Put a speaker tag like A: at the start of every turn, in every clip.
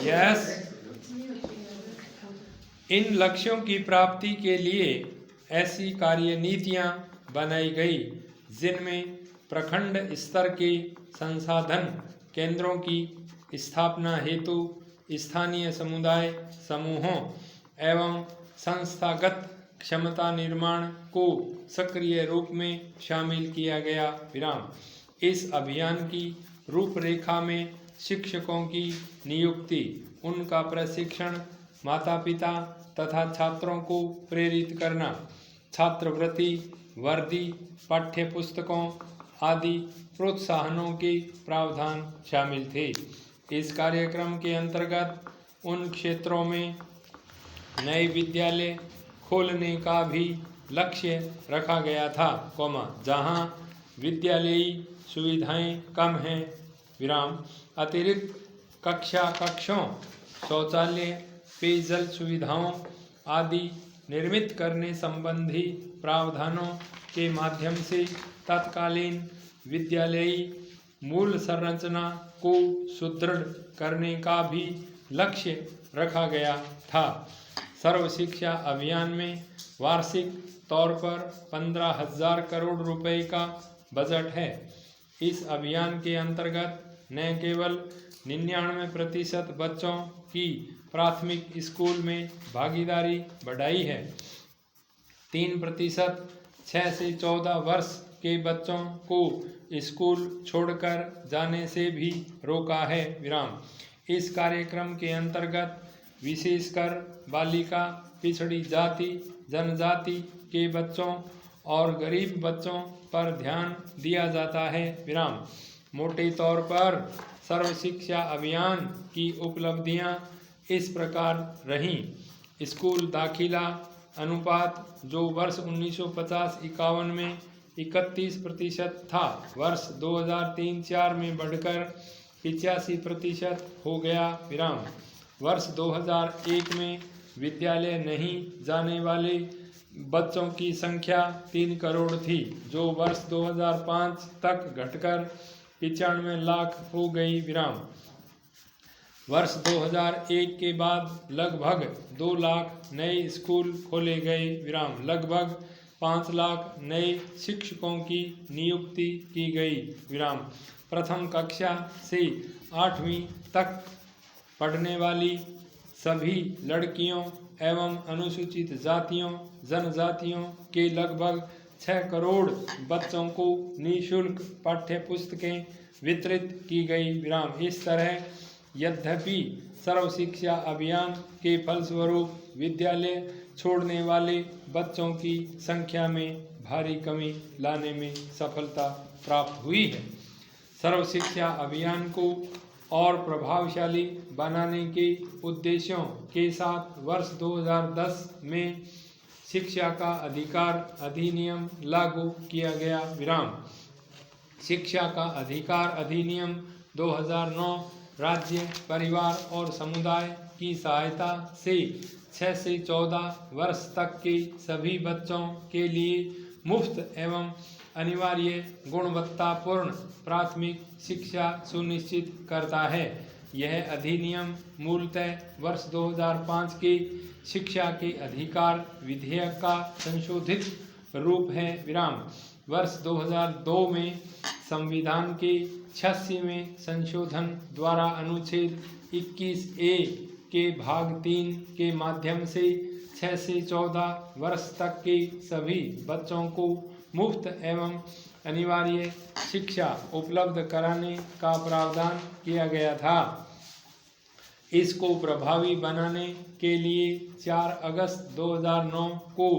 A: Yes. इन लक्ष्यों की प्राप्ति के लिए ऐसी कार्यनीतियां बनाई गई जिनमें प्रखंड स्तर के संसाधन केंद्रों की स्थापना हेतु स्थानीय समुदाय समूहों एवं संस्थागत क्षमता निर्माण को सक्रिय रूप में शामिल किया गया। विराम। इस अभियान की रूपरेखा में शिक्षकों की नियुक्ति, उनका प्रशिक्षण, माता पिता तथा छात्रों को प्रेरित करना, छात्रवृत्ति, वर्दी, पाठ्य पुस्तकों आदि प्रोत्साहनों के प्रावधान शामिल थे। इस कार्यक्रम के अंतर्गत उन क्षेत्रों में नए विद्यालय खोलने का भी लक्ष्य रखा गया था, जहां विद्यालयी सुविधाएं कम हैं। विराम। अतिरिक्त कक्षों, शौचालय, पेयजल सुविधाओं आदि निर्मित करने संबंधी प्रावधानों के माध्यम से तत्कालीन विद्यालयी मूल संरचना को सुदृढ़ करने का भी लक्ष्य रखा गया था। सर्व शिक्षा अभियान में वार्षिक तौर पर 15,000 करोड़ रुपए का बजट है। इस अभियान के अंतर्गत न केवल 99% बच्चों की प्राथमिक स्कूल में भागीदारी बढ़ाई है, 3% 6 से 14 वर्ष के बच्चों को स्कूल छोड़कर जाने से भी रोका है। विराम। इस कार्यक्रम के अंतर्गत विशेषकर बालिका, पिछड़ी जाति, जनजाति के बच्चों और गरीब बच्चों पर ध्यान दिया जाता है। विराम। मोटे तौर पर सर्व शिक्षा अभियान की उपलब्धियां इस प्रकार रहीं। स्कूल दाखिला अनुपात जो वर्ष 1950-51 में 31% था, वर्ष 2003-04 में बढ़कर 85% हो गया। विराम। वर्ष 2001 में विद्यालय नहीं जाने वाले बच्चों की संख्या 3 करोड़ थी, जो वर्ष 2005 तक घटकर 95 लाख हो गई। विराम। वर्ष 2001 के बाद लगभग 2 लाख नए स्कूल खोले गए। विराम। लगभग 5 लाख नए शिक्षकों की नियुक्ति की गई। विराम। प्रथम कक्षा से 8वीं तक पढ़ने वाली सभी लड़कियों एवं अनुसूचित जातियों, जनजातियों के लगभग 6 करोड़ बच्चों को निःशुल्क पाठ्य पुस्तकें वितरित की गई। विराम। इस तरह यद्यपि सर्व शिक्षा अभियान के फलस्वरूप विद्यालय छोड़ने वाले बच्चों की संख्या में भारी कमी लाने में सफलता प्राप्त हुई है। सर्व शिक्षा अभियान को और प्रभावशाली बनाने के उद्देश्यों के साथ वर्ष 2010 में शिक्षा का अधिकार अधिनियम लागू किया गया। विराम। शिक्षा का अधिकार अधिनियम 2009 राज्य, परिवार और समुदाय की सहायता से 6 से 14 वर्ष तक के सभी बच्चों के लिए मुफ्त एवं अनिवार्य गुणवत्तापूर्ण प्राथमिक शिक्षा सुनिश्चित करता है। यह अधिनियम मूलतः वर्ष 2005 के शिक्षा के अधिकार विधेयक का संशोधित रूप है। विराम। वर्ष 2002 में संविधान के 86वें संशोधन द्वारा अनुच्छेद 21A के भाग 3 के माध्यम से 6 से 14 वर्ष तक के सभी बच्चों को मुफ्त एवं अनिवार्य शिक्षा उपलब्ध कराने का प्रावधान किया गया था। इसको प्रभावी बनाने के लिए 4 अगस्त 2009 को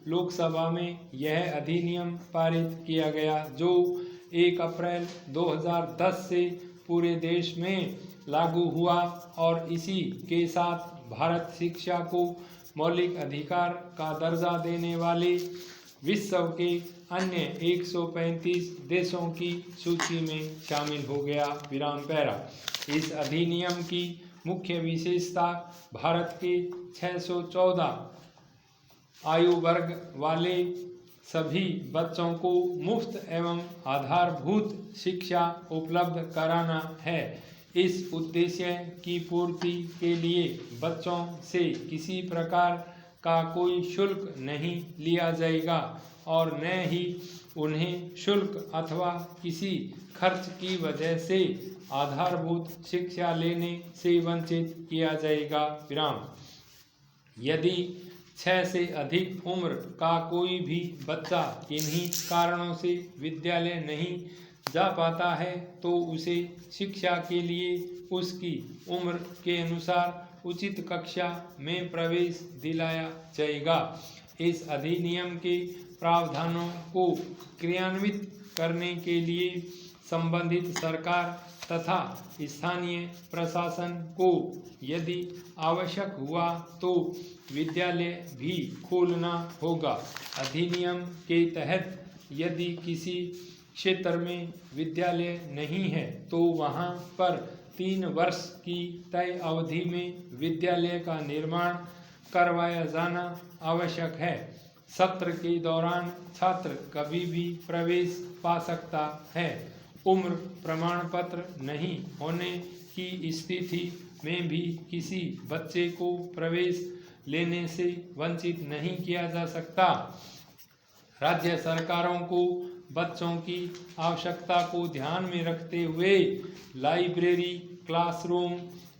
A: लोकसभा में यह अधिनियम पारित किया गया, जो 1 अप्रैल 2010 से पूरे देश में लागू हुआ और इसी के साथ भारत शिक्षा को मौलिक अधिकार का दर्जा देने वाले विश्व के अन्य 135 देशों की सूची में शामिल हो गया। विराम पैरा। इस अधिनियम की मुख्य विशेषता भारत के 614 आयु वर्ग वाले सभी बच्चों को मुफ्त एवं आधारभूत शिक्षा उपलब्ध कराना है। इस उद्देश्य की पूर्ति के लिए बच्चों से किसी प्रकार का कोई शुल्क नहीं लिया जाएगा और न ही उन्हें शुल्क अथवा किसी खर्च की वजह से आधारभूत शिक्षा लेने से वंचित किया जाएगा। विराम। यदि 6 से अधिक उम्र का कोई भी बच्चा किन्हीं कारणों से विद्यालय नहीं जा पाता है तो उसे शिक्षा के लिए उसकी उम्र के अनुसार उचित कक्षा में प्रवेश दिलाया जाएगा। इस अधिनियम के प्रावधानों को क्रियान्वित करने के लिए संबंधित सरकार तथा स्थानीय प्रशासन को यदि आवश्यक हुआ तो विद्यालय भी खोलना होगा। अधिनियम के तहत यदि किसी क्षेत्र में विद्यालय नहीं है तो वहां पर 3 वर्ष की तय अवधि में विद्यालय का निर्माण करवाया जाना आवश्यक है। सत्र के दौरान छात्र कभी भी प्रवेश पा सकता है। उम्र प्रमाण पत्र नहीं होने की स्थिति में भी किसी बच्चे को प्रवेश लेने से वंचित नहीं किया जा सकता। राज्य सरकारों को बच्चों की आवश्यकता को ध्यान में रखते हुए लाइब्रेरी, क्लासरूम,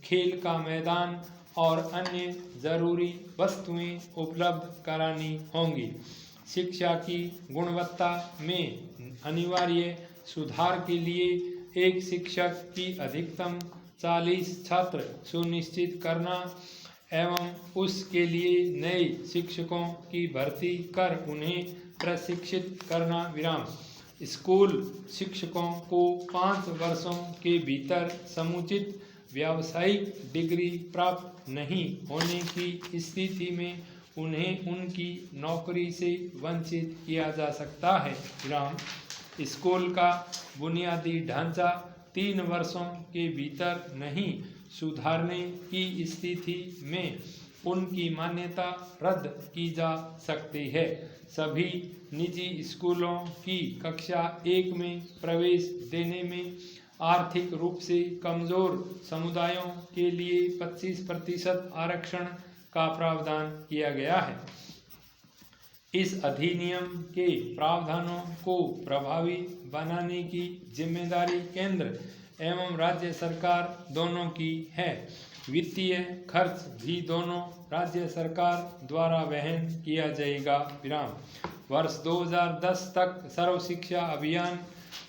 A: खेल का मैदान और अन्य जरूरी वस्तुएं उपलब्ध करानी होंगी। शिक्षा की गुणवत्ता में अनिवार्य सुधार के लिए एक शिक्षक की अधिकतम 40 छात्र सुनिश्चित करना एवं उसके लिए नए शिक्षकों की भर्ती कर उन्हें प्रशिक्षित करना। विराम। स्कूल शिक्षकों को 5 वर्षों के भीतर समुचित व्यावसायिक डिग्री प्राप्त नहीं होने की स्थिति में उन्हें उनकी नौकरी से वंचित किया जा सकता है। विराम। स्कूल का बुनियादी ढांचा 3 वर्षों के भीतर नहीं सुधारने की स्थिति में उनकी मान्यता रद्द की जा सकती है। सभी निजी स्कूलों की कक्षा 1 में प्रवेश देने में आर्थिक रूप से कमजोर समुदायों के लिए 25% आरक्षण का प्रावधान किया गया है। इस अधिनियम के प्रावधानों को प्रभावी बनाने की जिम्मेदारी केंद्र एवं राज्य सरकार दोनों की है। वित्तीय खर्च भी दोनों राज्य सरकार द्वारा वहन किया जाएगा। विराम। वर्ष 2010 तक सर्व शिक्षा अभियान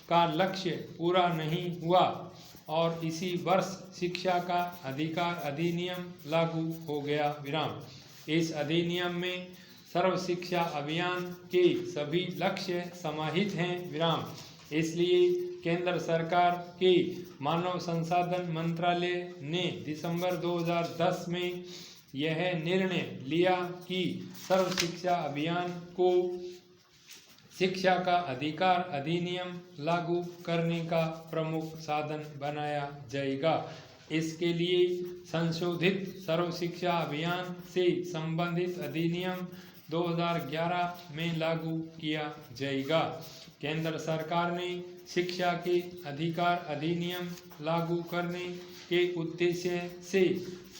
A: का लक्ष्य पूरा नहीं हुआ और इसी वर्ष शिक्षा का अधिकार अधिनियम लागू हो गया। विराम। इस अधिनियम में सर्व शिक्षा अभियान के सभी लक्ष्य समाहित हैं। विराम। इसलिए केंद्र सरकार के मानव संसाधन मंत्रालय ने दिसंबर 2010 में यह निर्णय लिया कि सर्व शिक्षा अभियान को शिक्षा का अधिकार अधिनियम लागू करने का प्रमुख साधन बनाया जाएगा। इसके लिए संशोधित सर्व शिक्षा अभियान से संबंधित अधिनियम 2011 में लागू किया जाएगा। केंद्र सरकार ने शिक्षा के अधिकार अधिनियम लागू करने के उद्देश्य से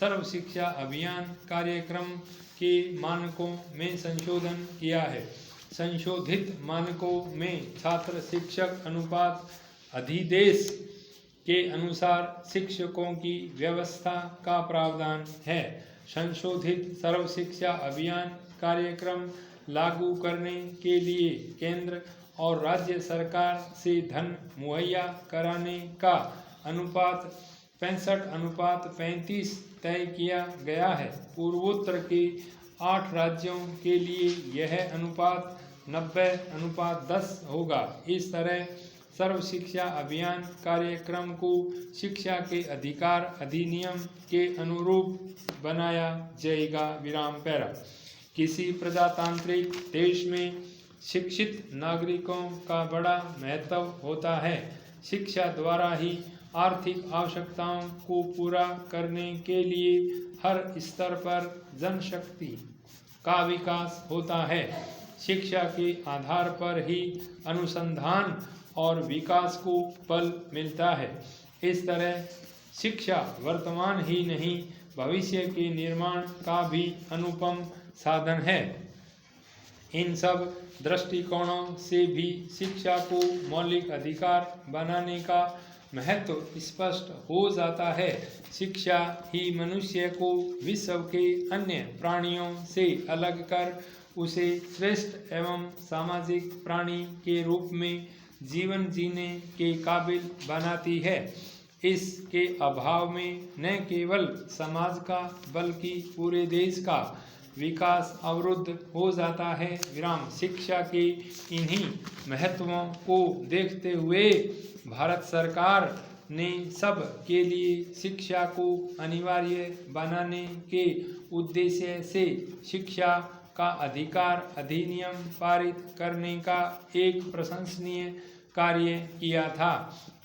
A: सर्व शिक्षा अभियान कार्यक्रम के मानकों में संशोधन किया है। संशोधित मानकों में छात्र शिक्षक अनुपात अधिदेश के अनुसार शिक्षकों की व्यवस्था का प्रावधान है। संशोधित सर्व शिक्षा अभियान कार्यक्रम लागू करने के लिए केंद्र और राज्य सरकार से धन मुहैया कराने का अनुपात 65:35 तय किया गया है। पूर्वोत्तर के 8 राज्यों के लिए यह अनुपात 90:10 होगा। इस तरह सर्व शिक्षा अभियान कार्यक्रम को शिक्षा के अधिकार अधिनियम के अनुरूप बनाया जाएगा। विराम पैरा। किसी प्रजातांत्रिक देश में शिक्षित नागरिकों का बड़ा महत्व होता है। शिक्षा द्वारा ही आर्थिक आवश्यकताओं को पूरा करने के लिए हर स्तर पर जनशक्ति का विकास होता है। शिक्षा के आधार पर ही अनुसंधान और विकास को बल मिलता है। इस तरह शिक्षा वर्तमान ही नहीं भविष्य के निर्माण का भी अनुपम साधन है। इन सब दृष्टिकोणों से भी शिक्षा को मौलिक अधिकार बनाने का महत्व स्पष्ट हो जाता है। शिक्षा ही मनुष्य को विश्व के अन्य प्राणियों से अलग कर उसे श्रेष्ठ एवं सामाजिक प्राणी के रूप में जीवन जीने के काबिल बनाती है। इसके अभाव में न केवल समाज का बल्कि पूरे देश का विकास अवरुद्ध हो जाता है। विराम। शिक्षा के इन्हीं महत्वों को देखते हुए भारत सरकार ने सब के लिए शिक्षा को अनिवार्य बनाने के उद्देश्य से शिक्षा का अधिकार अधिनियम पारित करने का एक प्रशंसनीय कार्य किया था।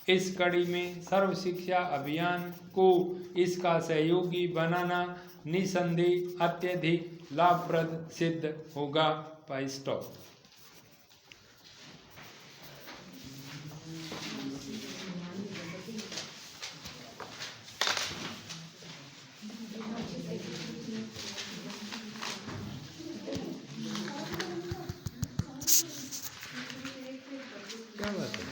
A: इस कड़ी में सर्व शिक्षा अभियान को इसका सहयोगी बनाना निसंदेह अत्यधिक लाभप्रद सिद्ध होगा। स्टॉप। क्या बात है?